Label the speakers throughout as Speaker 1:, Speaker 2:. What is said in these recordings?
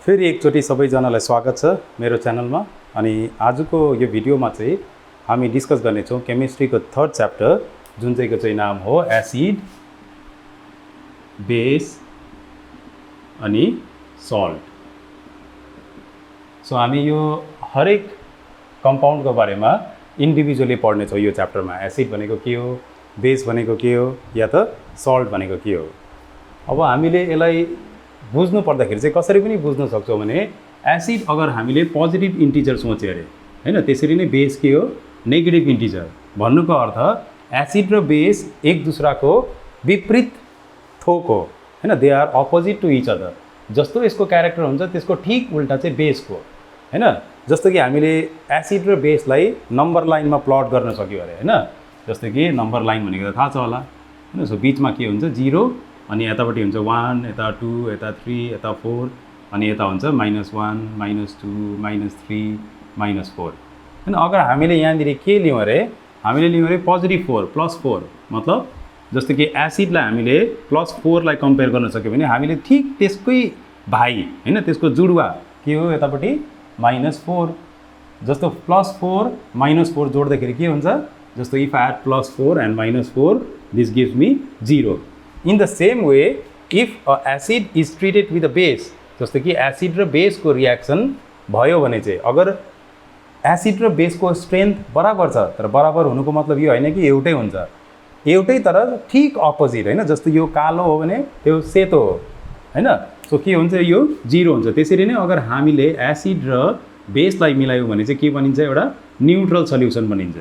Speaker 1: फेरि एकचोटि सबैजनालाई स्वागत छ मेरो च्यानलमा। अनि आजको यो भिडियोमा चाहिँ हामी डिस्कस गर्नेछौँ केमिस्ट्रीको थर्ड च्याप्टर, जुन चाहिँको चाहिँ नाम हो एसिड, बेस अनि सल्ट। सो हामी यो हरेक कम्पाउन्डको बारेमा इन्डिभिजुअली पढ्नेछौँ यो च्याप्टरमा। एसिड भनेको के हो, बेस भनेको के हो, या त सल्ट भनेको के हो। अब हामीले यसलाई बुझ्नु पर्दाखेरि चाहिँ कसरी पनि बुझ्न सक्छौँ भने एसिड अगर हामीले पोजिटिभ इन्टिजर सोच्यो अरे हैन, त्यसरी नै बेस के हो, नेगेटिभ इन्टिजर। भन्नुको अर्थ एसिड र बेस एक दुसराको विपरीत थोक हो हैन, they are opposite to each other. जस्तो यसको क्यारेक्टर हुन्छ त्यसको ठीक उल्टा चाहिँ बेसको हैन। जस्तो कि हामीले एसिड र बेसलाई नम्बर लाइनमा प्लट गर्न सक्यो अरे हैन। जस्तो कि नम्बर लाइन भनेको त थाहा छ होला हैन। सो बिचमा के हुन्छ, 0, अनि यतापट्टि हुन्छ 1, यता 2, यता 3, यता 4, अनि यता हुन्छ -1, -2, -3, -4 हैन। अगर हामीले यहाँनिर के लियौँ अरे, हामीले लियौँ अरे पोजिटिभ 4 +4, मतलब जस्तो कि एसिडलाई हामीले +4 लाई कम्पेयर गर्न सक्यो भने हामीले ठिक त्यसकै भाइ हैन, त्यसको जुडुवा के हो यतापट्टि -4। जस्तो +4 -4 जोड्दाखेरि के हुन्छ, जस्तो if I add +4 and -4, this gives me 0। In the same way, if a acid is treated with a base, जस्तो कि एसिड र बेसको रियाक्सन भयो भने चाहिँ, अगर एसिड र बेसको स्ट्रेन्थ बराबर छ, तर बराबर हुनुको मतलब यो होइन कि एउटै हुन्छ, एउटै तर ठिक अपोजिट हैन। जस्तो यो कालो हो भने त्यो सेतो हो हैन। सो के हुन्छ, यो 0 हुन्छ। त्यसरी नै अगर हामीले एसिड र बेसलाई मिलायौँ भने चाहिँ के बनिन्छ, एउटा न्युट्रल सल्युसन बनिन्छ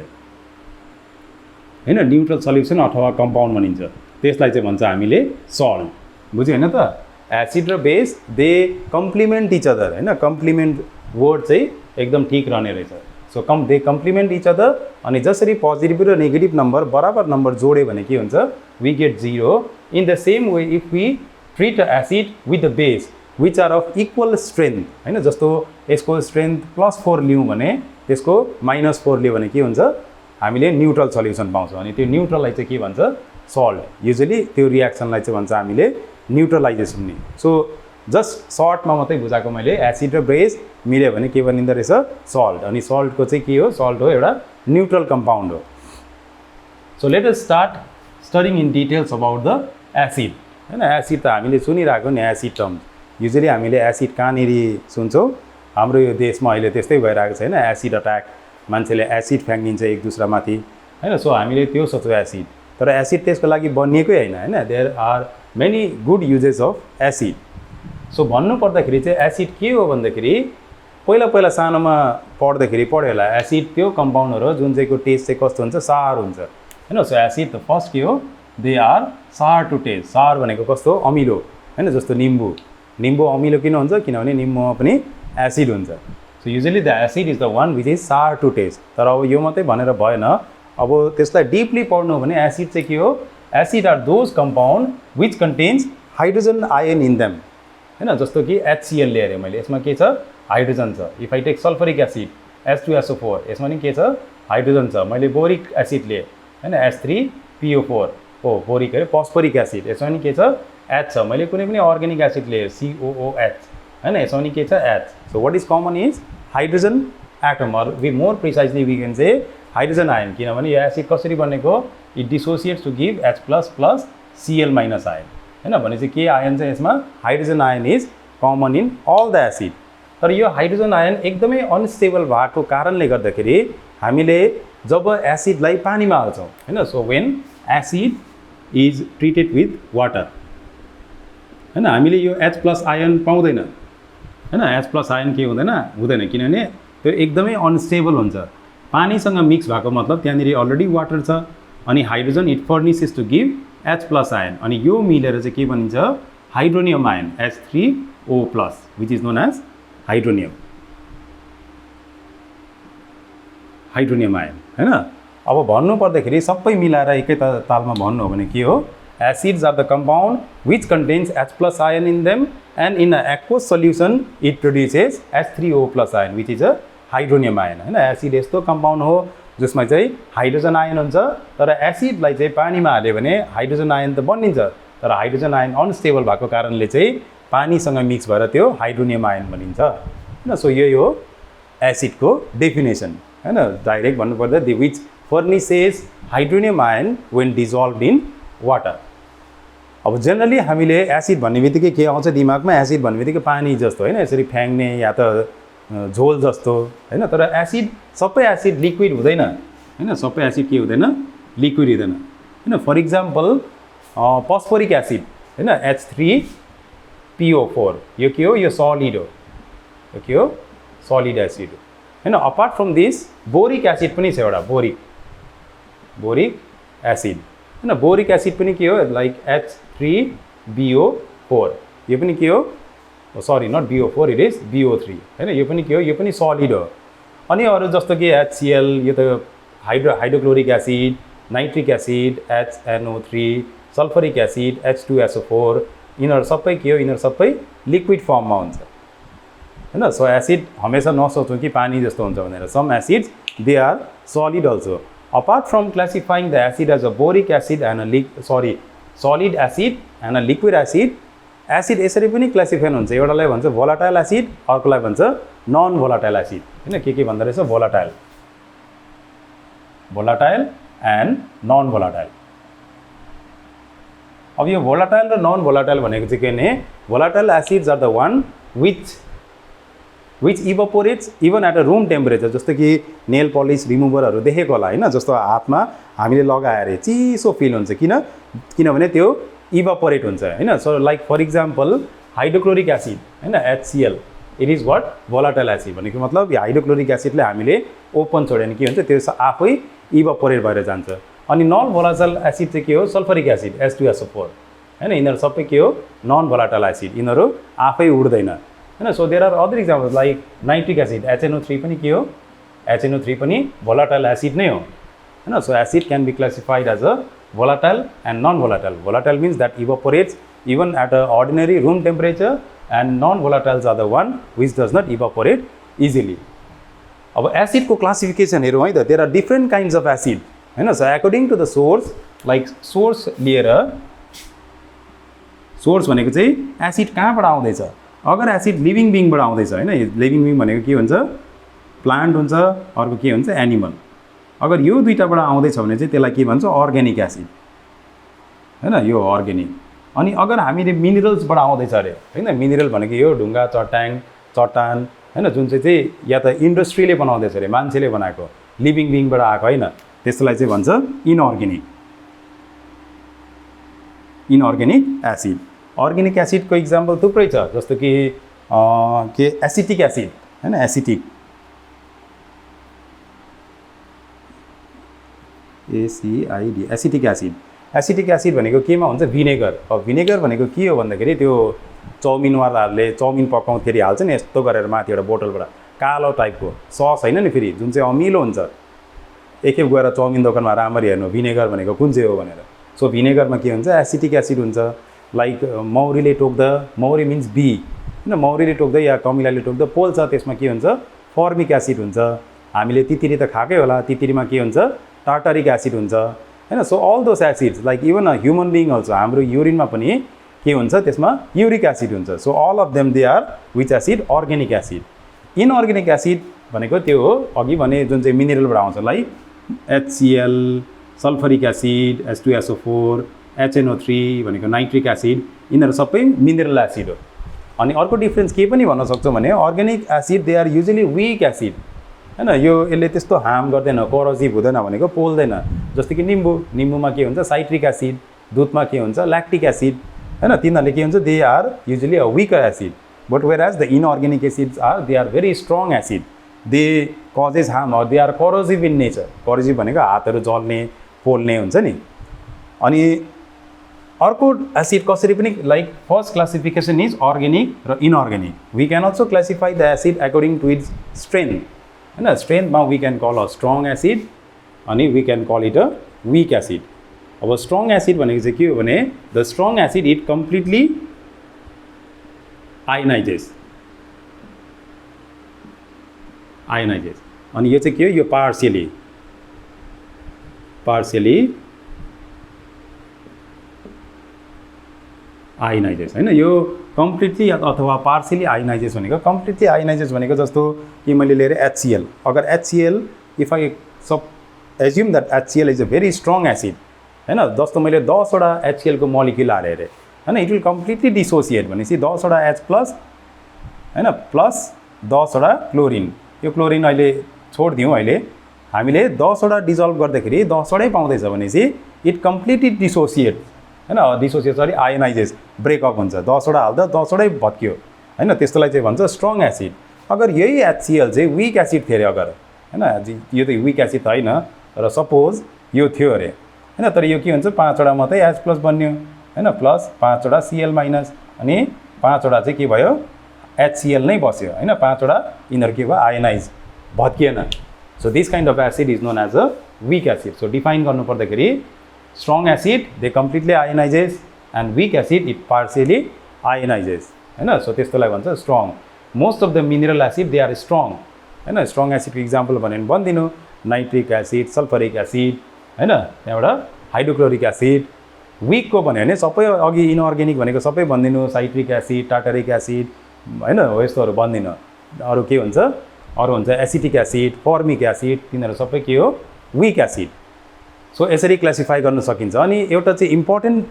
Speaker 1: हैन। न्युट्रल सल्युसन अथवा कम्पाउन्ड बनिन्छ, त्यसलाई चाहिँ भन्छ हामीले सल्ट। बुझ्यो हैन त। एसिड र base they complement each other हैन। कम्प्लिमेन्ट वर्ड चाहिँ एकदम ठीक रहने रहेछ। So they complement each other. अनि जसरी पोजिटिभ र नेगेटिभ नम्बर बराबर नम्बर जोड्यो भने के हुन्छ, we get 0। In the same way if we treat a acid with the base which are of equal strength हैन, जस्तो यसको स्ट्रेन्थ +4 लियौँ भने त्यसको -4 लियो भने के हुन्छ, हामीले न्युट्रल सल्युसन पाउँछौँ। अनि त्यो न्युट्रललाई चाहिँ के भन्छ, सल्ट। युजली त्यो रियाक्सनलाई चाहिँ भन्छ हामीले न्युट्रलाइजेसन नि। सो जस्ट सर्टमा मात्रै बुझाएको मैले, एसिड र बेस मिल्यो भने के बनिँदो रहेछ, सल्ट। अनि सल्टको चाहिँ के हो, सल्ट हो एउटा न्युट्रल कम्पाउन्ड हो। So let us start studying in details about the acid हैन। एसिड त हामीले सुनिरहेको नि, एसिड टर्म। युजली हामीले एसिड कहाँनिर सुन्छौँ, हाम्रो यो देशमा अहिले त्यस्तै भइरहेको छ हैन। एसिड अट्याक, मान्छेले एसिड फ्याँकिदिन्छ एक दुसरामाथि हैन। सो हामीले त्यो सोच्छौँ एसिड, तर एसिड त्यसको लागि बनिएकै होइन हैन। There are many good uses of acid. So भन्नु पर्दाखेरि चाहिँ एसिड के हो भन्दाखेरि, पहिला सानोमा पढ्दाखेरि पढ्यो होला, एसिड त्यो कम्पाउन्डहरू हो जुन चाहिँको टेस्ट चाहिँ कस्तो हुन्छ, सार हुन्छ हैन। सो एसिड त फर्स्ट के हो, they are sour to test. सार भनेको कस्तो, अमिलो हैन। जस्तो निम्बु अमिलो किन हुन्छ, किनभने निम्बुमा पनि एसिड हुन्छ। So usually the acid is the one which is सार टु टेस्ट। तर अब यो मात्रै भनेर भएन, अब त्यसलाई डिपली पढ्नु हो भने एसिड चाहिँ के हो, acid are those compound which contains hydrogen ion in them हैन। जस्तो कि HCl लिएँ अरे मैले, यसमा के छ, हाइड्रोजन छ। If I take sulphuric acid H2SO4, यसमा नि के छ, हाइड्रोजन छ। मैले बोरिक एसिड लिएँ हैन, H3PO4, हो बोरिक अरे फस्फोरिक एसिड, यसमा नि के छ, H छ। मैले कुनै पनि अर्ग्यानिक एसिड लिएँ COOH हैन, यसमा नि के छ, H। So what is common is hydrogen atom, or we more precisely we can say hydrogen ion. किनभने यो एसिड कसरी बनेको, it dissociates to give H++ Cl- ion हैन। भनेपछि के आयन चाहिँ यसमा, hydrogen ion is common in all the acid. तर यो हाइड्रोजन आयन एकदमै अनस्टेबल भएको कारणले गर्दाखेरि हामीले जब एसिडलाई पानीमा हाल्छौँ हैन, so when acid is treated with water हैन, हामीले यो H+ आयन पाउँदैन हैन। H+ आयन के हुँदैन, किनभने त्यो एकदमै अनस्टेबल हुन्छ। पानीसँग मिक्स भएको मतलब त्यहाँनिर अलरेडी वाटर छ, अनि hydrogen it furnishes to give H+ ion, अनि यो मिलेर चाहिँ के बनिन्छ, hydronium ion H3O+, which is known as hydronium ion हैन। अब भन्नु पर्दाखेरि सबै मिलाएर एकै तालमा भन्नु हो भने के हो, acids are the compound which contains H+ ion in them, and in a aqueous solution it produces H3O+ ion which is a hydronium ion हैन। एसिड यस्तो कम्पाउन्ड हो जसमा चाहिँ हाइड्रोजन आयन हुन्छ, तर एसिडलाई चाहिँ पानीमा हाल्यो भने हाइड्रोजन आयन त बनिन्छ, तर हाइड्रोजन आयन अनस्टेबल भएको कारणले चाहिँ पानीसँग मिक्स भएर त्यो हाइड्रोनियम आयन बनिन्छ हैन। सो यही हो एसिडको डेफिनेसन हैन। डाइरेक्ट भन्नुपर्दा the which furnishes hydronium ion when dissolved in water. अब जेनरली हामीले एसिड भन्ने बित्तिकै के आउँछ दिमागमा, एसिड भन्ने बित्तिकै पानी जस्तो हैन, यसरी फ्याङ्ने या त झोल जस्तो हैन। तर एसिड सबै एसिड लिक्विड हुँदैन हैन, सबै एसिड के हुँदैन, लिक्विड हुँदैन हैन। फर इक्जाम्पल फस्फोरिक एसिड हैन, H3PO4 यो के हो, यो सलिड हो, यो के हो, सलिड एसिड हो हैन। Apart from this boric acid पनि छ एउटा, बोरिक एसिड हैन। बोरिक एसिड पनि के हो, लाइक H3BO4 यो पनि के हो, sorry not BO4 it is BO3 हैन। यो पनि के हो, यो पनि सलिड हो। अनि अरू जस्तो कि HCl यो त hydrochloric acid, nitric acid HNO3, sulphuric acid H2SO4 यिनीहरू सबै के हो, यिनीहरू सबै लिक्विड फर्ममा हुन्छ हैन। सो एसिड हमेसा नसोचौँ कि पानी जस्तो हुन्छ भनेर। Some acids they are solid also. Apart from classifying the acid as a boric acid and solid acid and a liquid acid, acid यसरी पनि क्लासिफाई हुन्छ। एउटालाई भन्छ भोलाटाइल एसिड, अर्कोलाई भन्छ नन भोलाटाइल एसिड हैन। के भन्दो रहेछ, भोलाटाइल एन्ड नन भोलाटाइल। अब यो भोलाटाइल र नन भोलाटाइल भनेको चाहिँ के भने, volatile acids are the one which evaporates even at a room temperature. जस्तो कि नेल पलिस रिमुभरहरू देखेको होला हैन, जस्तो हातमा हामीले लगाएर चिसो फिल हुन्छ, किनभने त्यो इभपोरेट हुन्छ हैन। So like for example hydrochloric acid हैन, HCl it is what, volatile acid भनेको मतलब यो हाइड्रोक्लोरिक एसिडले हामीले ओपन छोड्यो भने के हुन्छ, त्यो आफै इभपोरेट भएर जान्छ। अनि नन भोलाटाइल एसिड चाहिँ के हो, सल्फरिक एसिड H2SO4 हैन। यिनीहरू सबै के हो, नन भोलाटाइल एसिड, यिनीहरू आफै उड्दैन हैन। So there are other examples like nitric acid HNO3 पनि के हो, HNO3 पनि भोलाटाइल एसिड नै हो हैन। So acid can be classified as a volatile and non-volatile. Volatile means that evaporates even at an ordinary room temperature, and non-volatiles are the one which does not evaporate easily. अब acid को classification हेरौँ है त, there are different kinds of acid हैन। So according to the source, like source लिएर, source भनेको चाहिँ acid कहाँबाट आउँदैछ। अगर एसिड लिभिङ बिङबाट आउँदैछ हैन, लिभिङ बिङ भनेको के हुन्छ, प्लान्ट हुन्छ, अर्को के हुन्छ, एनिमल। अगर यो दुईटाबाट आउँदैछ भने चाहिँ त्यसलाई के भन्छ, अर्ग्यानिक एसिड हैन, यो अर्ग्यानिक। अनि अगर हामीले मिनरल्सबाट आउँदैछ अरे हैन, मिनरल भनेको यो ढुङ्गा, चट्टान हैन, जुन चाहिँ या त इन्डस्ट्रीले बनाउँदैछ अरे, मान्छेले बनाएको, लिभिङ बिङबाट आएको हैन, त्यसलाई चाहिँ भन्छ इनअर्ग्यानिक एसिड। अर्ग्यानिक एसिडको इक्जाम्पल थुप्रै छ, जस्तो कि के एसिटिक एसिड हैन, acetic acetic acid. Acetic acid भनेको केमा हुन्छ, भिनेगर। अब भिनेगर भनेको के हो भन्दाखेरि त्यो चाउमिनवालाहरूले चाउमिन पकाउँदाखेरि हाल्छ नि यस्तो गरेर माथि एउटा बोतलबाट, कालो टाइपको सस होइन नि फेरि, जुन चाहिँ अमिलो हुन्छ। एकखेप गएर चाउमिन दोकानमा राम्ररी हेर्नु भिनेगर भनेको कुन चाहिँ हो भनेर। सो भिनेगरमा के हुन्छ, एसिटिक एसिड हुन्छ। लाइक मौरीले टोक्दा, मौरी मिन्स बी होइन, मौरीले टोक्दा या कमिलाले टोक्दा पोल्छ, त्यसमा के हुन्छ, फर्मिक एसिड हुन्छ। हामीले तितिरी त खाएकै होला, तितिरीमा के हुन्छ, टार्टारिक एसिड हुन्छ हैन। So all those acids like even a human being also, हाम्रो युरिनमा पनि के हुन्छ, त्यसमा युरिक एसिड हुन्छ। So all of them they are which acid, organic acid. Inorganic acid भनेको त्यो हो अघि भने जुन चाहिँ मिनरलबाट आउँछ, like HCl, sulphuric acid H2SO4, HNO3 भनेको नाइट्रिक एसिड, यिनीहरू सबै मिनरल एसिड हो। अनि अर्को डिफ्रेन्स के पनि भन्न सक्छौँ भने, organic acid they are usually weak acid हैन, यो यसले त्यस्तो हार्म गर्दैन, कोरोजिभ हुँदैन भनेको, पोल्दैन। जस्तो कि निम्बुमा के हुन्छ, साइट्रिक एसिड, दुधमा के हुन्छ, ल्याक्टिक एसिड हैन, तिनीहरूले के हुन्छ, they are usually a weaker acid. But whereas the inorganic acids are, they are very strong acid, they causes harm or they are corrosive in nature. Corrosive भनेको हातहरू जल्ने, पोल्ने हुन्छ नि। अनि अर्को एसिड कसरी पनि, like first classification is organic र inorganic. We can also classify the acid according to its strength हैन। स्ट्रेन्थमा we can call a strong acid अनि we can call it a weak acid. अब स्ट्रङ एसिड भनेको चाहिँ के हो भने, the strong acid it completely ionises. अनि यो चाहिँ के हो, यो पार्सियली आयनाइजेस हैन, यो कम्प्लिटली अथवा पार्सियली आयनाइजेस भनेको कम्प्लिटली आयनाइजेस भनेको जस्तो कि मैले लिएर HCl, अगर HCl if I sub assume that HCl is a very strong acid हैन, जस्तो मैले 10 वटा HCl को मोलिक्युल हालेँ अरे हैन, इट विल कम्प्लिटली डिसोसिएट भनेपछि 10 वटा H प्लस हैन प्लस 10 वटा क्लोरिन, यो क्लोरिन अहिले छोडिदिउँ, अहिले हामीले 10 वटा डिजल्भ गर्दाखेरि 10 वटै पाउँदैछ भनेपछि इट कम्प्लिटली डिसोसिएट हैन, डिसोसिएट सरी आयनाइजेस, ब्रेकअप हुन्छ, 10 वटा हाल्दा 10 वटै भत्कियो हैन, त्यस्तोलाई चाहिँ भन्छ स्ट्रङ एसिड। अगर यही HCl चाहिँ विक एसिड थियो अरे अगर हैन, यो त विक एसिड होइन र सपोज यो थियो अरे हैन, तर यो के हुन्छ 5 वटा मात्रै H प्लस बन्यो हैन, प्लस 5 वटा Cl माइनस अनि 5 वटा चाहिँ के भयो HCl नै बस्यो हैन, 5 वटा यिनीहरू के भयो आयनाइज भत्किएन। So this kind of acid is known as a weak acid. So define गर्नु पर्दाखेरि strong acid they completely ionises and weak acid it partially ionises हैन, सो त्यस्तोलाई भन्छ strong. Most of the mineral acid they are strong हैन, strong एसिडको example भन्यो भने भनिदिनु नाइट्रिक एसिड, सल्फरिक एसिड हैन, त्यहाँबाट हाइड्रोक्लोरिक एसिड। विकको भन्यो भने सबै अघि इनअर्ग्यानिक भनेको सबै भनिदिनु, साइट्रिक एसिड, टार्टरिक एसिड हैन, हो यस्तोहरू भनिदिनु। अरू के हुन्छ, अरू हुन्छ एसिटिक एसिड, फर्मिक एसिड, तिनीहरू सबै के हो विक एसिड। सो यसरी क्लासिफाई गर्न सकिन्छ। अनि एउटा चाहिँ इम्पोर्टेन्ट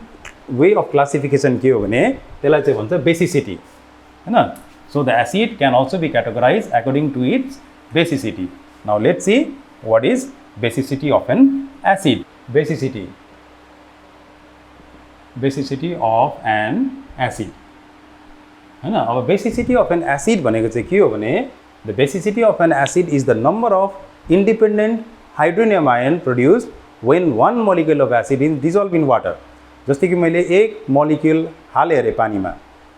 Speaker 1: वे अफ क्लासिफिकेसन के हो भने त्यसलाई चाहिँ भन्छ बेसिसिटी हैन, so the acid can also be categorize according to its basicity. Now let's see what is basicity of an acid. Basicity of an acid हैन, अब बेसिसिटी अफ एन एसिड भनेको चाहिँ के हो भने the basicity of an acid is the number of independent hydronium ion produce when one molecule of acid is dissolved in water। जस्तै कि मैले एक मोलिक्युल हालेँ अरे पानीमा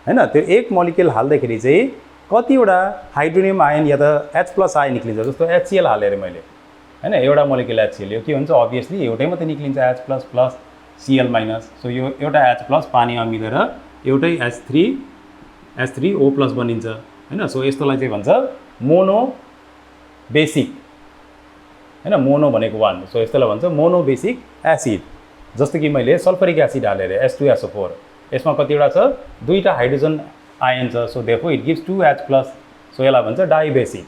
Speaker 1: हैन, त्यो एक मोलिक्युल हाल्दाखेरि चाहिँ कतिवटा हाइड्रोनियम आयन या त H प्लस आयन निक्लिन्छ। जस्तो HCl हालेँ अरे मैले हैन, एउटा मोलिक्युल HCl, यो के हुन्छ अभियसली एउटै मात्रै निक्लिन्छ H plus plus Cl minus. So यो एउटा H प्लस पानीमा मिलेर एउटै H3O प्लस बनिन्छ हैन, सो यस्तोलाई चाहिँ भन्छ मोनो बेसिक हैन, मोनो भनेको 1, सो यस्तोलाई भन्छ मोनो बेसिक एसिड। जस्तो कि मैले सल्फरिक एसिड हालेँ अरे H2SO4, यसमा कतिवटा छ दुईटा हाइड्रोजन आयन छ, so therefore it gives 2H plus, so यसलाई भन्छ डाइबेसिक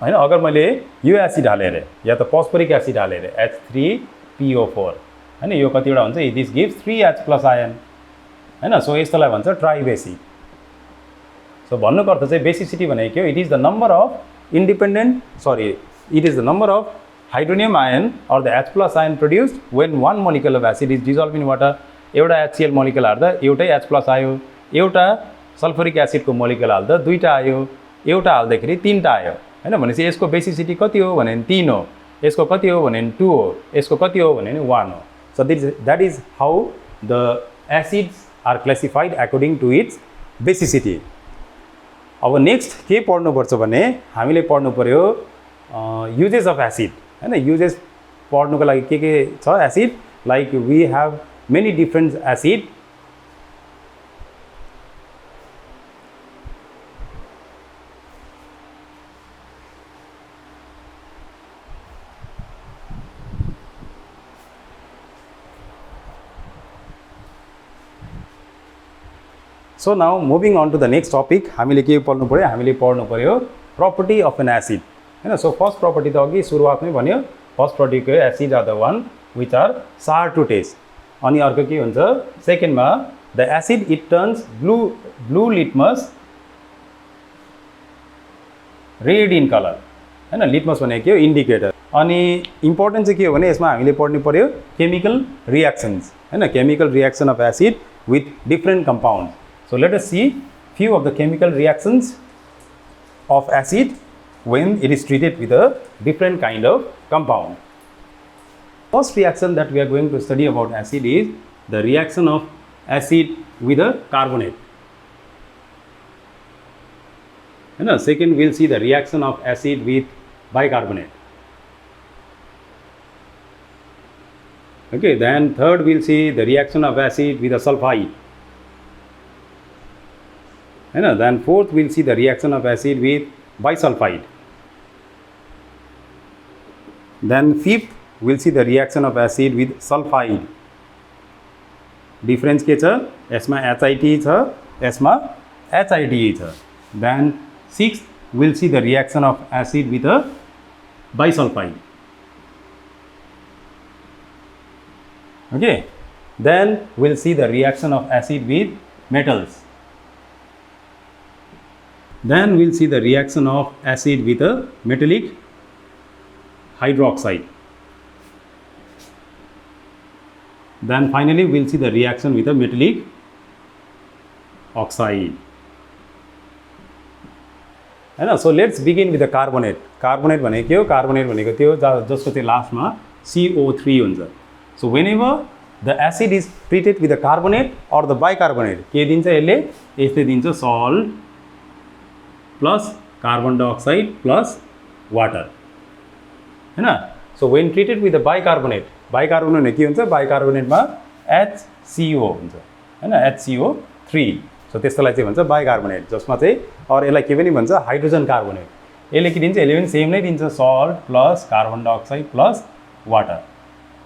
Speaker 1: हैन। अगर मैले यो एसिड हालेँ अरे या त फस्फोरिक एसिड हालेँ अरे H3PO4 हैन, यो कतिवटा हुन्छ this gives 3H plus ion हैन, सो यस्तोलाई भन्छ ट्राइबेसिक। सो भन्नुको अर्थ चाहिँ बेसिसिटी भनेको के हो, it is the number of it is the number of hydronium ion or the H plus ion produced when one molecule of acid is dissolved in water। एउटा HCl molecule हाल्दा एउटै H plus आयो, एउटा sulphuric एसिडको molecule हाल्दा दुईटा आयो, एउटा हाल्दाखेरि तीनटा आयो हैन, भनेपछि यसको बेसिसिटी कति हो भने 3 हो, यसको कति हो भने 2 हो, यसको कति हो भने 1 हो। So that is how the acids are classified according to its basicity. अब नेक्स्ट के पढ्नुपर्छ भने हामीले पढ्नु पर्यो युजेस अफ एसिड हैन, युजेस पढ्नुको लागि के छ acid, like we have many different acid so now moving on to the next topic, हामीले के पढ्नु पर्यो, हामीले पढ्नु पर्यो प्रपर्टी अफ एन एसिड हैन। सो फर्स्ट प्रपर्टी त अघि सुरुवातमै भन्यो, फर्स्ट प्रपर्टीको acid are the one which are sour to taste. अनि अर्को के हुन्छ सेकेन्डमा the acid it turns blue litmus red in colour हैन, लिटमस भनेको के हो इन्डिकेटर। अनि इम्पोर्टेन्ट चाहिँ के हो भने यसमा हामीले पढ्नु पर्यो केमिकल रियाक्सन्स हैन, chemical reaction of acid with different compound. So let us see few of the chemical reactions of acid when it is treated with a different kind of compound. First reaction that we are going to study about acid is the reaction of acid with a carbonate. And second we'll see the reaction of acid with bicarbonate. Okay, then third we'll see the reaction of acid with a sulfide. And then fourth we'll see the reaction of acid with bisulfide. Then fifth we'll see the reaction of acid with sulfide. Difference के छ, यसमा HIT छ, यसमा HIDE छ. Then 6th we'll see the reaction of acid with a bisulfide. Okay, then we'll see the reaction of acid with metals. Then we'll see the reaction of acid with a metallic hydroxide. Then finally we'll see the reaction with a metallic oxide. हैन. So let's begin with the carbonate. Carbonate भनेको के हो? Carbonate भनेको त्यो जसको चाहिँ लास्टमा CO3 हुन्छ. So whenever the acid is treated with the carbonate or the bicarbonate, के दिन्छ यसले? यसले दिन्छ salt plus carbon dioxide plus water. हैन. So when treated with the bicarbonate भने के हुन्छ? बाइकार्बोनेटमा HCO हुन्छ हैन, HCO3. सो त्यसलाई चाहिँ भन्छ बाइकार्बोनेट, जसमा चाहिँ और यसलाई के पनि भन्छ? Hydrogen carbonate. यसले के दिन्छ? यसले पनि सेम नै दिन्छ, salt plus carbon dioxide plus water.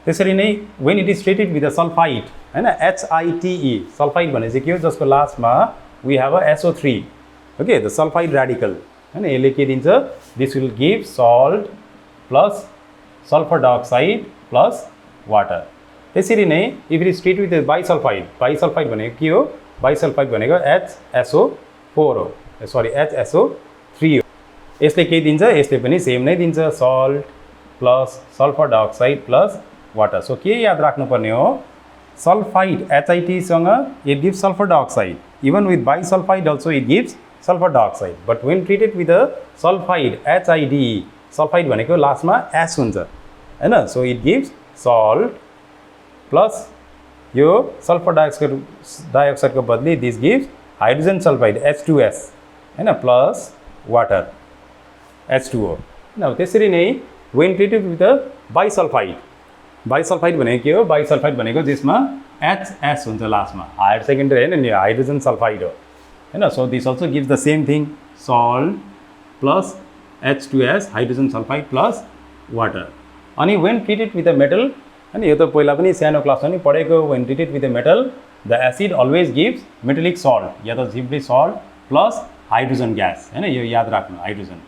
Speaker 1: त्यसरी नै when it is treated with a sulphide हैन, HITE, सल्फाइड भने चाहिँ के हो? जसको लास्टमा we have a SO3. Okay, the sulphide radical हैन, यसले के दिन्छ? This will give salt plus sulphur dioxide plus water. त्यसरी नै if it is treated with bisulphide, bisulphide भनेको के हो? बाइसल्फाइड भनेको HSO4 हो, सरी HSO3 हो. यसले के दिन्छ? यसले पनि सेम नै दिन्छ, salt plus sulphur dioxide plus water. So के याद राख्नुपर्ने हो? सल्फाइड HIT सँग it gives sulphur dioxide. Even with bisulphide also it gives sulphur dioxide. But when treated with a sulphide HIDE, sulphide भनेको लास्टमा एस हुन्छ हैन. So it gives salt plus यो सल्फर डाइअक्साइडको बदली this gives hydrogen sulphide H2S हैन, plus water H2O. अब त्यसरी नै when treated with a bisulphide, bisulphide भनेको के हो? बाइसल्फाइड भनेको जसमा HS हुन्छ लास्टमा, हायर सेकेन्डरी हैन नि, हाइड्रोजन सल्फाइड हो हैन. So this also gives the same thing, salt plus H2S, hydrogen sulphide plus water. अनि when treated with a metal, अनि यो त पहिला पनि सानो क्लासमा नि पढेको, when treated with the metal the acid always gives metallic salt या त simply salt plus hydrogen gas हैन, यो याद राख्नु, हाइड्रोजन.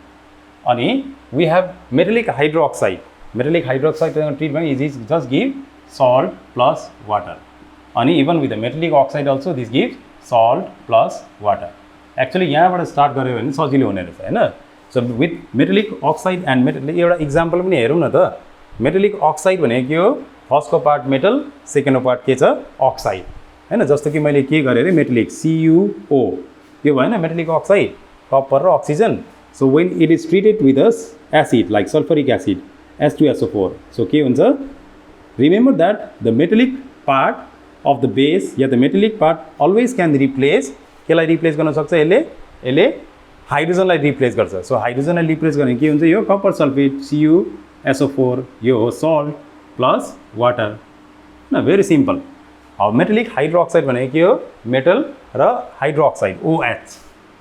Speaker 1: अनि we have metallic hydroxide. Metallic hydroxide treatment is just give salt plus water. अनि even with the metallic oxide also this give salt plus water. Actually यहाँबाट start गऱ्यो भने सजिलो हुने रहेछ हैन. So with metallic oxide and metallic, एउटा example पनि हेरौँ न त. मेटलिक अक्साइड भनेको के हो? फर्स्टको पार्ट मेटल, सेकेन्डको पार्ट के छ? अक्साइड हैन. जस्तो कि मैले के गरेँ अरे, मेटलिक CuO, यो भएन मेटलिक अक्साइड, कपर र oxygen. So when it is treated with a acid like sulphuric acid H2SO4, so के हुन्छ? Remember that the metallic part of the base या the metallic part always can replace, केलाई replace गर्न सक्छ? यसले हाइड्रोजनलाई replace गर्छ. सो हाइड्रोजनलाई रिप्लेस गर्ने के हुन्छ? यो कपर सल्फेट CuSO4, यो हो सल्ट प्लस वाटर न, भेरी सिम्पल. अब मेटलिक हाइड्रोक्साइड भनेको के हो? मेटल र हाइड्रोक्साइड OH.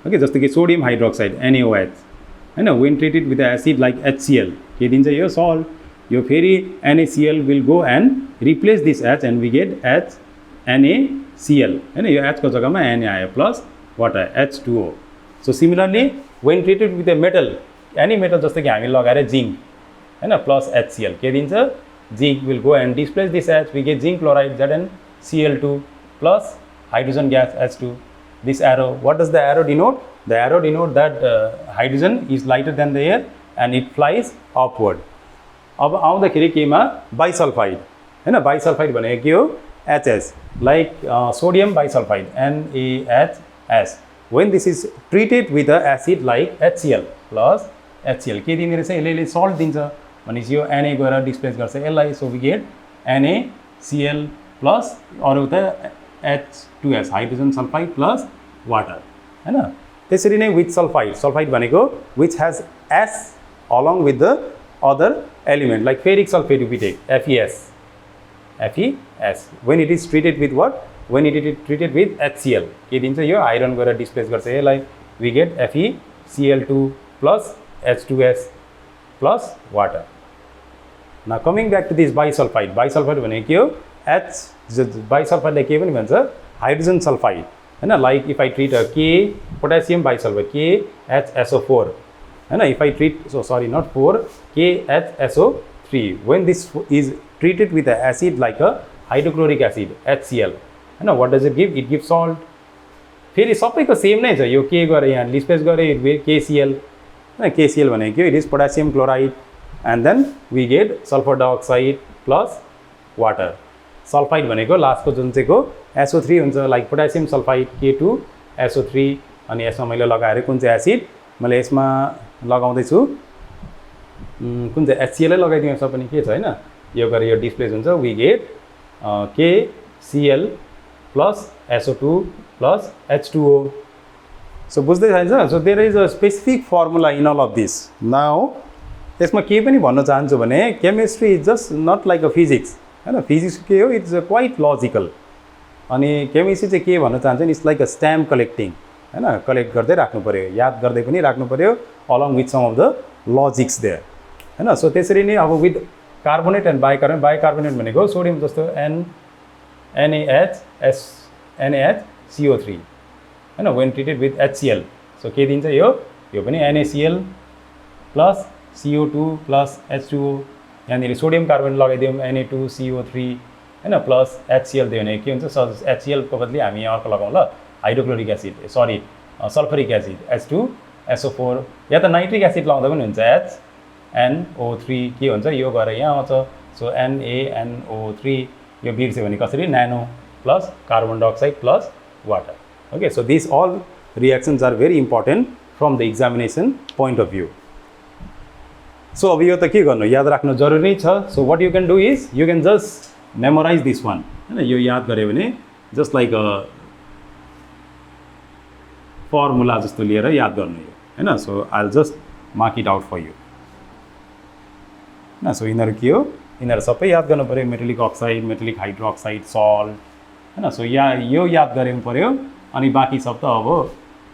Speaker 1: ओके, जस्तो कि सोडियम हाइड्रोक्साइड NaOH हैन. When treated with acid like HCl, के दिन्छ? यो सल्ट, यो फेरि NaCl will go and replace this H and we get NaCl हैन. यो H को जग्गामा Na आयो plus water H2O. So similarly when treated with a metal, any metal जस्तो कि हामी लगाएर जिङ्क हैन, प्लस HCl, के दिन्छ? Zinc will go and displace this H, we get zinc chloride ZnCl2 plus hydrogen gas H2. This arrow, what does the arrow denote? The arrow denote that hydrogen is lighter than the air and it flies upward. अब आउँदाखेरि केमा? Bisulphide हैन. Bisulphide भनेको के हो? HS, like sodium bisulphide NaHS. when this is treated with a acid like HCl plus HCl, के दिने रहेछ? यसले सल्ट दिन्छ भनेपछि यो Na गएर डिस्प्लेस गर्छ यसलाई. So we get NaCl plus अरू त H2S, hydrogen sulphide plus water हैन. त्यसरी नै विथ सल्फाइड, सल्फाइड भनेको which has S along with the other element like ferric sulfate, if we take FeS, when it is treated with what? When it is treated with HCl, के दिन्छ? यो iron गएर displace गर्छ यसलाई. We get FeCl2 plus H2S plus water. Now coming back to this bisulfide, bisulfide भनेको के हो? बाइसल्फाइडलाई के पनि भन्छ हाइड्रोजन सल्फाइड हैन like if I treat a के पोटेसियम बाइसल्फाइड KHSO4 हैन if I treat sorry not 4 KHSO3 when this is treated with an acid like a hydrochloric acid HCl हैन what does it give? It gives salt. फेरि सबैको same नै छ यो के गरे यहाँ लिस्पेस गरे KCl हैन KCl भनेको it is potassium chloride and then we get sulphur dioxide plus water sulphide भनेको लास्टको जुन चाहिँको SO3 हुन्छ लाइक पोटेसियम सल्फाइड K2SO3 अनि यसमा मैले लगाएर कुन चाहिँ एसिड मैले यसमा लगाउँदैछु कुन चाहिँ HCl नै लगाइदिउँ यसमा पनि के छ हैन यो गरेर यो डिस्प्लेस हुन्छ we get KCl plus SO2 plus H2O so बुझ्दै जान्छ so there is a specific formula in all of this now यसमा के पनि भन्न चाहन्छु भने chemistry is just not like a physics हैन फिजिक्स के हो इट्स क्वाइट लजिकल अनि केमिस्ट्री चाहिँ के भन्न चाहन्छ it's like a stamp collecting हैन कलेक्ट गर्दै राख्नु पर्यो याद गर्दै पनि राख्नु पर्यो along with some of the logics there हैन सो त्यसरी नै अब विथ कार्बोनेट एन्ड बाइकार्बोनेट भनेको सोडियम जस्तो NaHCO3 हैन when treated with HCl so के दिन्छ यो पनि NaCl plus CO2 plus H2O यहाँनिर सोडियम कार्बोनेट लगाइदिउँ Na2CO3 हैन प्लस HCl दियो भने के हुन्छ HCl को बदली हामी अर्को लगाउँ ल hydrochloric acid sorry sulphuric acid H2SO4 या त नाइट्रिक एसिड लगाउँदा पनि हुन्छ HNO3 के हुन्छ यो गरेर यहाँ आउँछ सो NaNO3 यो बिर्स्यो भने कसरी नानो plus carbon dioxide plus water okay so this all reactions are very important from the examination point of view so अब यो त के गर्नु याद राख्नु जरुरी छ so what you can do is you can just memorise this one हैन यो याद गऱ्यो भने जस्ट लाइक अ फर्मुला जस्तो लिएर याद गर्नु यो हैन so I will just mark it out for you हैन सो यिनीहरू के हो यिनीहरू सबै याद गर्नु पऱ्यो metallic oxide metallic hydroxide salt हैन सो यो याद गर्नु पऱ्यो अनि बाँकी सब त अब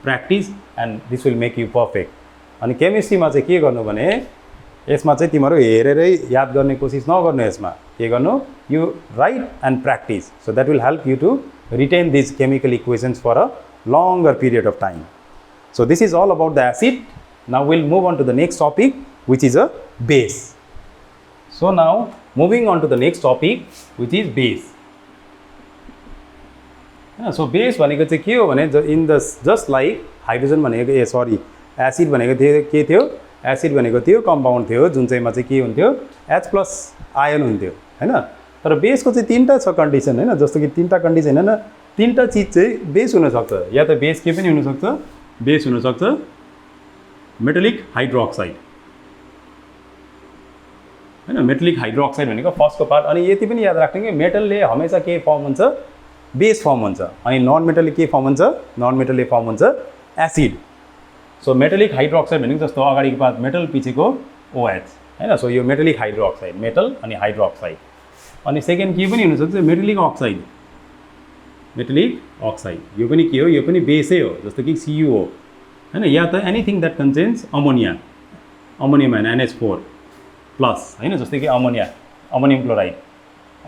Speaker 1: practice and this will make you perfect अनि केमिस्ट्रीमा चाहिँ के गर्नु भने यसमा चाहिँ तिमीहरू हेरेरै याद गर्ने कोसिस नगर्नु यसमा के गर्नु you write and practice so that will help you to retain this chemical equations for a longer period of time. So this is all about the acid. Now we'll move on to the next topic which is a base. So now moving on to the next topic which is base. So base भनेको चाहिँ के हो भने in the just like hydrogen भनेको sorry acid भनेको के थियो acid भनेको त्यो कम्पाउन्ड थियो जुन चाहिँमा चाहिँ के हुन्थ्यो H+ आयन हुन्थ्यो हैन तर बेसको चाहिँ तीनटा छ कन्डिसन हैन जस्तो कि तीनटा कन्डिसन हैन तीनटा चीज चाहिँ बेस हुन सक्छ या त बेस के पनि हुन सक्छ बेस हुन सक्छ मेटलिक हाइड्रोक्साइड हैन मेटलिक हाइड्रोक्साइड भनेको फर्स्टको पार्ट अनि यति पनि याद राख्नु कि मेटलले हमेशा के फर्म हुन्छ बेस फर्म हुन्छ अनि नन मेटलले के फर्म हुन्छ नन मेटलले फर्म हुन्छ एसिड सो मेटलिक हाइड्रोक्साइड भनेको जस्तो अगाडिको पार्ट मेटल पछिको OH हैन सो यो मेटलिक हाइड्रोक्साइड मेटल अनि हाइड्रोक्साइड अनि सेकेन्ड के पनि हुन सक्छ मेटलिक अक्साइड यो पनि के हो यो पनि बेसै हो जस्तो कि CuO हैन या त anything that contents ammonia ammonium हैन NH4 प्लस हैन जस्तै कि अमोनियम क्लोराइड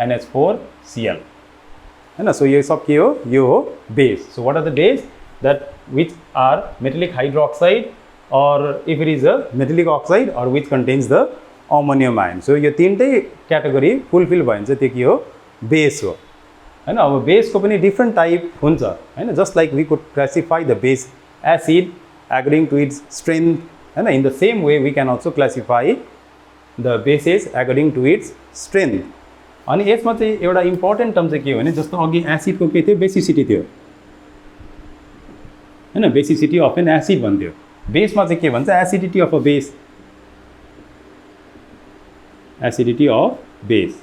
Speaker 1: NH4Cl हैन सो यो सब के हो यो हो base so what are the base that which are metallic hydroxide or if it is a metallic oxide or which contains the ammonium ion. So यो तीनटै क्याटेगोरी फुलफिल भयो भने चाहिँ त्यो के हो बेस हो हैन अब बेसको पनि डिफ्रेन्ट टाइप हुन्छ हैन just like we could classify the base acid according to its strength हैन in the same way we can also classify the bases according to its strength अनि यसमा चाहिँ एउटा इम्पोर्टेन्ट टर्म चाहिँ के हो भने जस्तो अघि एसिडको के थियो बेसिसिटी थियो हैन बेसिसिटी अफ एन एसिड भन्थ्यो बेसमा चाहिँ के भन्छ acidity of a base acidity of base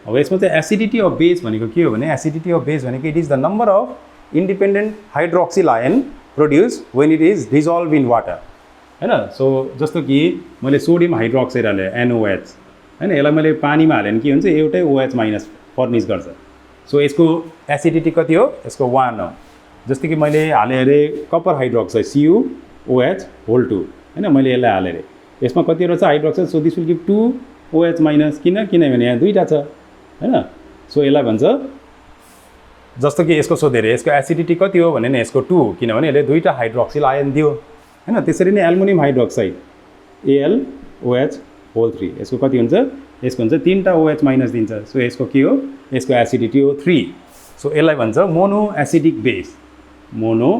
Speaker 1: अब यसमा चाहिँ एसिडिटी अफ बेस भनेको के हो भने एसिडिटी अफ बेस भनेको it is the number of independent hydroxyl ion produce when it is dissolve in water हैन सो जस्तो कि मैले सोडियम हाइड्रोक्साइड हालेँ NOH हैन यसलाई मैले पानीमा हालेँ भने के हुन्छ एउटै OH- फर्निस गर्छ सो यसको एसिडिटी कति हो यसको 1 हो जस्तो कि मैले हालेँ अरे कपर हाइड्रोक्साइड CuOH2 हैन मैले यसलाई हालेँ अरे यसमा कतिवटा छ hydroxide so this will give 2 OH- किनभने यहाँ दुईटा छ हैन सो यसलाई भन्छ जस्तो कि यसको सोधेर यसको एसिडिटी कति हो भने नि यसको 2 किनभने यसले दुईटा हाइड्रोक्सिल आयन दियो हैन। त्यसरी नै एल्युमिनियम हाइड्रोक्साइड AlOH3 यसको कति हुन्छ यसको हुन्छ 3टा OH माइनस दिन्छ। सो यसको के हो यसको एसिडिटी हो 3। सो यसलाई भन्छ mono acidic base mono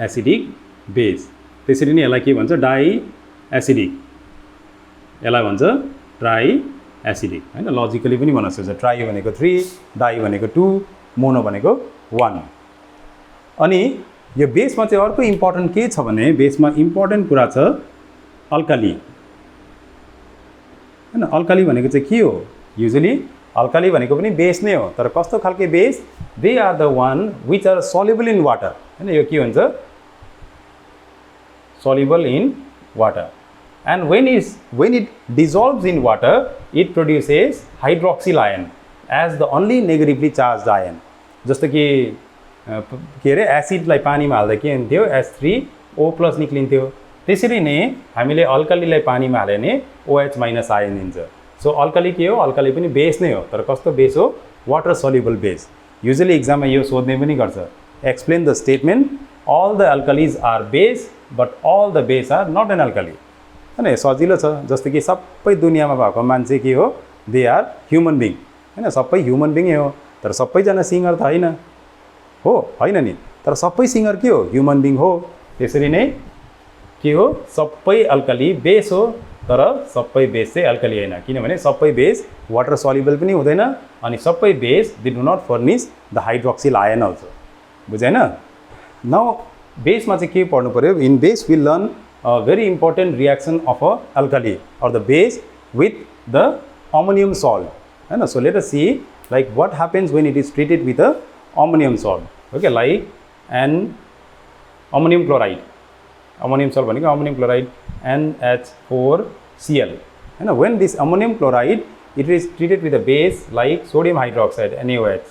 Speaker 1: acidic base. त्यसरी नै यसलाई के भन्छ डाई एसिडिक यसलाई भन्छ ट्राई एसिडिक हैन। लजिकली पनि भन्न सक्छ ट्राई भनेको 3 डाई भनेको 2 मोनो भनेको 1। अनि यो बेसमा चाहिँ अर्को इम्पोर्टेन्ट के छ भने बेसमा इम्पोर्टेन्ट कुरा छ अल्काली हैन। अल्काली भनेको चाहिँ के हो युजुअली अल्काली भनेको पनि बेस नै हो तर कस्तो खालके base they are the one which are soluble in water हैन। यो के हुन्छ soluble in water and when it dissolves in water it produces hydroxyl ion as the only negatively charged ion। जस्तो कि के रे एसिडलाई पानीमा हाल्दा के हुन्थ्यो H3O+ निक्लिन्थ्यो त्यसरी नै हामीले अल्कालीलाई पानीमा हाल्यो भने OH- आयन दिन्छ। सो अल्काली के हो अल्काली पनि बेस नै हो तर कस्तो बेस हो वाटर सल्युबल बेस। युजुअली एक्जाममा यो सोध्ने पनि गर्छ explain the statement all the alkalis are base but all the base are not an alkali हैन। सजिलो छ जस्तो कि सबै दुनियाँमा भएको मान्छे के हो दे आर ह्युमन बिङ हैन। सबै ह्युमन बिङै हो तर सबैजना सिङ्गर त होइन हो होइन नि तर सबै सिङ्गर के हो ह्युमन बिङ हो। त्यसरी नै के हो सबै अल्काली बेस हो तर सबै बेस चाहिँ अल्काली होइन किनभने सबै बेस वाटर सल्युबल पनि हुँदैन अनि सबै base they do not furnish the hydroxyl ion also बुझेन। नाउ बेसमा चाहिँ के पढ्नु पर्यो in base we learn a very important reaction of a alkali or the base with the ammonium salt हैन। So let us see like what happens when it is treated with a ammonium salt okay like an ammonium chloride ammonium salt भनेको ammonium chloride NH4Cl हैन। When this ammonium chloride it is treated with a base like sodium hydroxide NaOH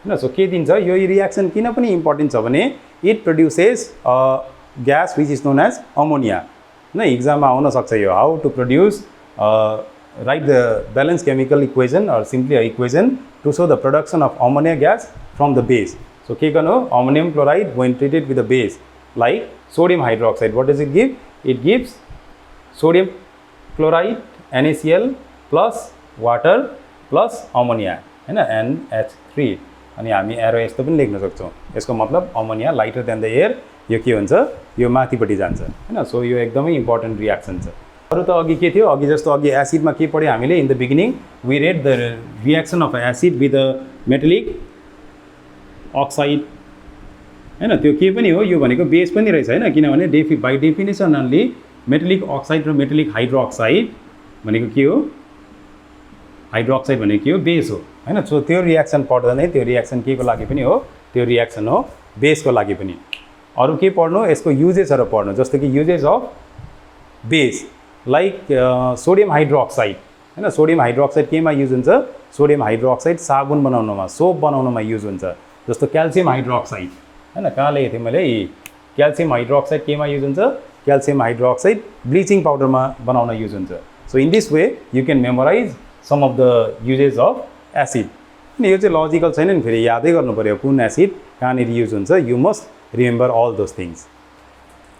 Speaker 1: हैन। So के दिन्छ यो reaction किन पनि important छ भने it produces gas which is known as ammonia हैन। इक्जाममा आउन सक्छ यो how to produce write the balance chemical equation or simply a equation to show the production of ammonia gas from the base. So के गर्नु ammonium chloride when treated with the base like sodium hydroxide what does it give it gives sodium chloride NaCl plus water plus ammonia हैन NH3 अनि हामी arrow यस्तो पनि लेख्न सक्छौँ यसको मतलब ammonia lighter than the air यो के हुन्छ यो माथिपट्टि जान्छ हैन। सो यो एकदमै इम्पोर्टेन्ट रियाक्सन छ। अरू त अघि के थियो अघि जस्तो अघि एसिडमा के पढ्यो हामीले in the beginning we read the reaction of acid with a metallic oxide हैन। त्यो के पनि हो यो भनेको बेस पनि रहेछ हैन किनभने by definition only metallic oxide र मेटलिक हाइड्रोक्साइड भनेको के हो हाइड्रोक्साइड भनेको के हो बेस हो हैन। सो त्यो रियाक्सन पढ्दा नै त्यो रियाक्सन के को लागि पनि हो त्यो रियाक्सन हो बेसको लागि पनि। अरू के पढ्नु यसको युजेसहरू पढ्नु जस्तो कि uses of base like sodium hydroxide हैन। सोडियम हाइड्रोक्साइड केमा युज हुन्छ सोडियम हाइड्रोक्साइड साबुन बनाउनमा सोप बनाउनमा युज हुन्छ। जस्तो क्याल्सियम हाइड्रोक्साइड हैन कहाँ लेखेको थिएँ मैले क्याल्सियम हाइड्रोक्साइड केमा युज हुन्छ क्याल्सियम हाइड्रोक्साइड ब्लिचिङ पाउडरमा बनाउन युज हुन्छ। So in this way you can memorise some of the uses of acid. यो चाहिँ लजिकल छैन नि फेरि यादै गर्नु पऱ्यो कुन एसिड कहाँनिर युज हुन्छ you must remember all those things.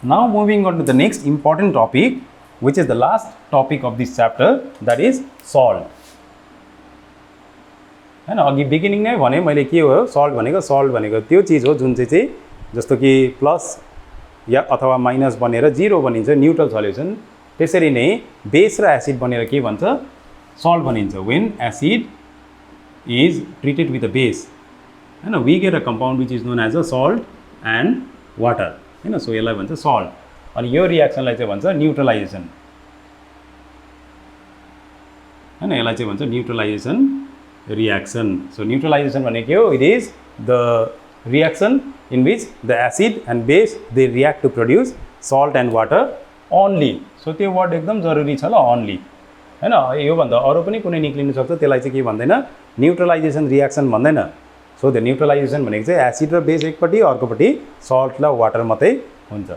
Speaker 1: Now moving on to the next important topic which is the last topic of this chapter that is salt हैन। अघि बिगिनिङ नै भने मैले के हो सल्ट भनेको त्यो चिज हो जुन चाहिँ जस्तो कि प्लस या अथवा माइनस बनेर जिरो बनिन्छ न्युट्रल सल्युसन। त्यसरी नै बेस र एसिड बनेर के भन्छ सल्ट बनिन्छ when acid is treated with a base हैन we get a compound which is known as a salt and water हैन। सो यसलाई भन्छ सल्ट अनि यो रियाक्सनलाई चाहिँ भन्छ न्युट्रलाइजेसन हैन। यसलाई चाहिँ भन्छ न्युट्रलाइजेसन रियाक्सन। सो न्युट्रलाइजेसन भनेको के हो it is the reaction in which the acid and base they react to produce salt and water only. So त्यो वर्ड एकदम जरुरी छ ल ओन्ली हैन। योभन्दा अरू पनि कुनै निक्लिन सक्छ त्यसलाई चाहिँ के भन्दैन न्युट्रलाइजेसन रियाक्सन भन्दैन। सो द न्युट्रलाइजेसन भनेको चाहिँ एसिड र बेस एकपट्टि अर्कोपट्टि सल्ट र वाटर मात्रै हुन्छ।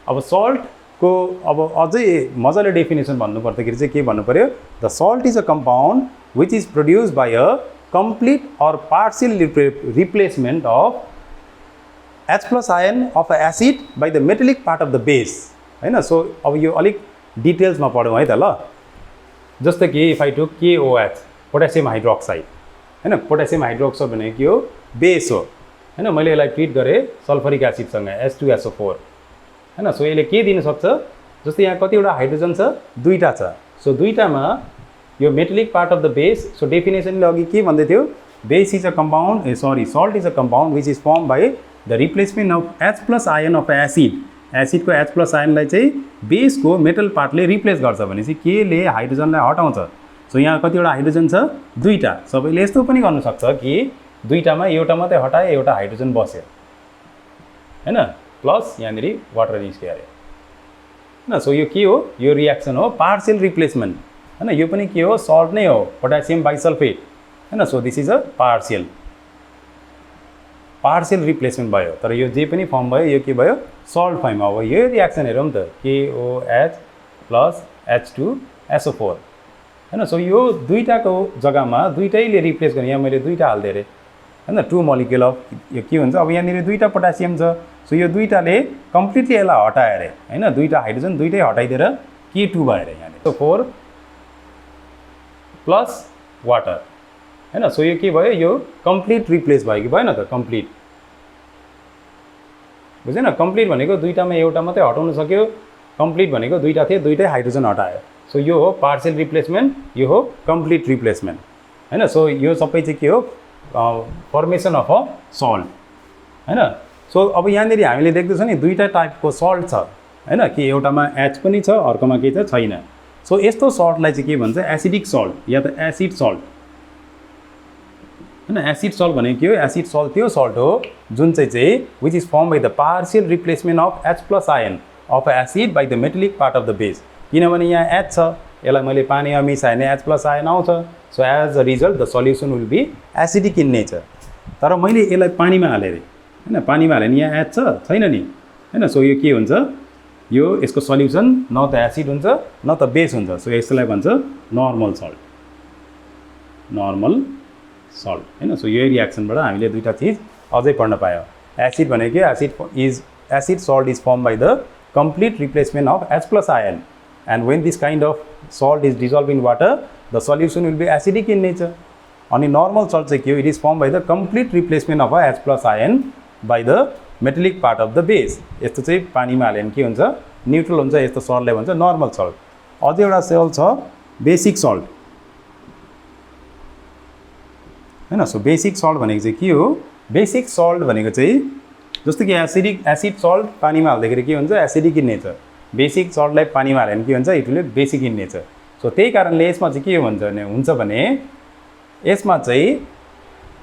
Speaker 1: अब सल्ट को अब अझै मजाले डेफिनेसन भन्नुपर्दाखेरि चाहिँ के भन्नु पर्यो the salt is a compound which is produce by a complete or partial replacement of H+ ion of acid by the metallic part of the base हैन। सो अब यो अलिक डिटेल्समा पढौँ है त ल। जस्तो कि if I took KOH potassium hydroxide हैन, पोटेसियम हाइड्रोक्साइड भनेको के हो बेस हो हैन। मैले यसलाई ट्रिट गरेँ सल्फरिक एसिडसँग H2SO4 हैन। सो यसले के दिन सक्छ जस्तै यहाँ कतिवटा हाइड्रोजन छ दुईटा छ। सो दुईटामा यो metallic part of the base. So डेफिनेसनले अघि के भन्दै थियो base is a compound salt is a compound which is form by the replacement of H+ ion of acid. एसिडको H+ आयनलाई चाहिँ बेसको मेटल पार्टले रिप्लेस गर्छ भनेपछि केले हाइड्रोजनलाई हटाउँछ। सो यहाँ कतिवटा हाइड्रोजन छ दुईटा। सबैले यस्तो पनि गर्न सक्छ कि दुईटामा एउटा मात्रै हटाए एउटा हाइड्रोजन बस्यो हैन, प्लस यहाँनिर वाटर निस्क्यो अरे हैन। सो यो के हो यो रियाक्सन हो पार्सियल रिप्लेसमेन्ट हैन। यो पनि के हो सल्ट नै हो पोटेसियम बाइसल्फेट हैन। So this is a partial replacement भयो। तर यो जे पनि फर्म भयो यो के भयो सल्ट फर्म। अब यो रियाक्सन हेरौँ त KOH प्लस H2SO4 हैन। सो यो दुईटाको जग्गामा दुईटैले रिप्लेस गर्ने। यहाँ मैले दुईटा हाल्दै अरे हैन 2 मोलिक्युल अफ यो के हुन्छ अब यहाँनिर दुईटा पोटेसियम छ। सो यो दुईटाले कम्प्लिटली यसलाई हटायो अरे हैन। दुईटा हाइड्रोजन दुईटै हटाइदिएर K2 भयो अरे यहाँनिर। सो 4 प्लस वाटर हैन। सो यो के भयो यो कम्प्लिट रिप्लेस भयो कि भएन त कम्प्लिट बुझेन। कम्प्लिट भनेको दुईटामा एउटा मात्रै हटाउन सक्यो, कम्प्लिट भनेको दुईटा थिए दुईटै हाइड्रोजन हटायो। सो यो हो पार्सियल रिप्लेसमेन्ट, यो हो कम्प्लिट रिप्लेसमेन्ट हैन। सो यो सबै चाहिँ के हो फर्मेसन अफ अ सल्ट हैन। सो अब यहाँनिर हामीले देख्दैछौँ नि दुईटा टाइपको सल्ट छ हैन कि एउटामा H पनि छ अर्कोमा के छ छैन। सो यस्तो सल्टलाई चाहिँ के भन्छ एसिडिक सल्ट या त एसिड सल्ट हैन। एसिड सल्ट भनेको के हो एसिड सल्ट त्यो सल्ट हो जुन चाहिँ which is form by the partial replacement of H+ ion of acid by the metallic part of the base. किनभने यहाँ H छ यसलाई मैले पानीमा मिसाएँ भने H+ आयन आउँछ। So as a result the solution will be acidic in nature. तर मैले यसलाई पानीमा हालेँ अरे हैन, पानीमा हालेँ नि यहाँ H छ छैन नि हैन। सो यो के हुन्छ यो यसको सल्युसन न त एसिड हुन्छ न त बेस हुन्छ। सो यसलाई भन्छ नर्मल सल्ट हैन। सो यो रियाक्सनबाट हामीले दुईटा चिज अझै पढ्न पायो। एसिड भनेको acid salt is form by the complete replacement of H+ ion and when this kind of salt is dissolve in water the solution will be acidic in nature. अनि नर्मल सल्ट चाहिँ के हो it is form by the complete replacement of H+ ion by the metallic part of the base. यस्तो चाहिँ पानीमा हाल्यो भने के हुन्छ न्युट्रल हुन्छ। यस्तो सल्टलाई भन्छ नर्मल सल्ट। अझै एउटा सल्ट छ बेसिक सल्ट हैन। सो बेसिक सल्ट भनेको चाहिँ के हो बेसिक सल्ट भनेको चाहिँ जस्तो कि एसिड सल्ट पानीमा हाल्दाखेरि के हुन्छ एसिडिक इन नेचर। बेसिक सल्टलाई पानीमा हाल्यो भने के हुन्छ it will be basic in nature. So त्यही कारणले यसमा चाहिँ के हुन्छ भने यसमा चाहिँ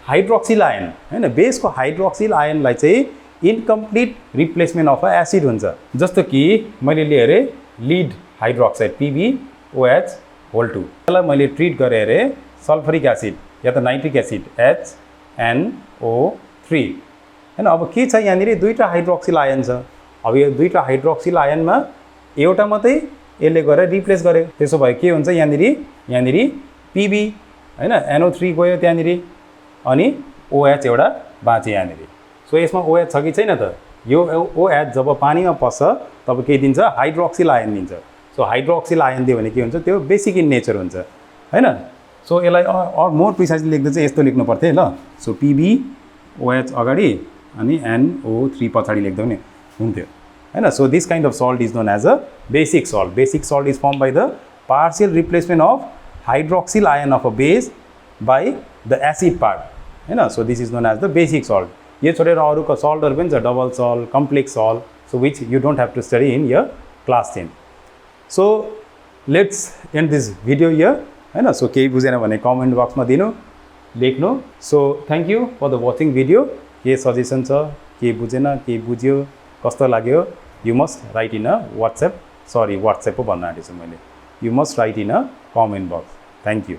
Speaker 1: हाइड्रोक्सिल आयन हैन बेसको हाइड्रोक्सिल आयनलाई चाहिँ incomplete replacement of a acid हुन्छ। जस्तो कि मैले लिएँ अरे लिड हाइड्रोक्साइड PbOH2 यसलाई मैले ट्रिट गरेँ अरे सल्फरिक एसिड या त नाइट्रिक एसिड HNO3 हैन। अब के छ यहाँनिर दुईटा हाइड्रोक्सिल आयन छ। अब यो दुईटा हाइड्रोक्सिल आयनमा एउटा मात्रै यसले गरेर रिप्लेस गर्यो। त्यसो भए के हुन्छ यहाँनिर Pb हैन NO3 गयो त्यहाँनिर अनि OH एउटा बाँच्यो यहाँनिर। सो यसमा OH छ कि छैन त यो OH जब पानीमा पस्छ तब के दिन्छ हाइड्रोक्सिल आयन दिन्छ। सो हाइड्रोक्सिल आयन दियो भने के हुन्छ त्यो बेसिक इन नेचर हुन्छ हैन। सो यसलाई मोर प्रिसाइजली लेख्दा चाहिँ यस्तो लेख्नु पर्थ्यो ल। सो PbOH अगाडि अनि NO3 पछाडि लेख्दा पनि हुन्थ्यो हैन। So this kind of salt is known as a basic salt. Basic salt is form by the partial replacement of hydroxyl ion of a base by the acid part हैन। So this is known as the basic salt. यो छोडेर अरूको सल्टहरू पनि छ double salt complex salt so which you don't have to study in your class 10। So let's end this video here हैन। So केही बुझेन भने कमेन्ट बक्समा दिनु लेख्नु। So thank you for the watching video. के सजेसन छ के बुझेन के बुझ्यो कस्तो लाग्यो you must write in a WhatsApp पो भन्न आँटेछु मैले। You must write in a comment box. Thank you.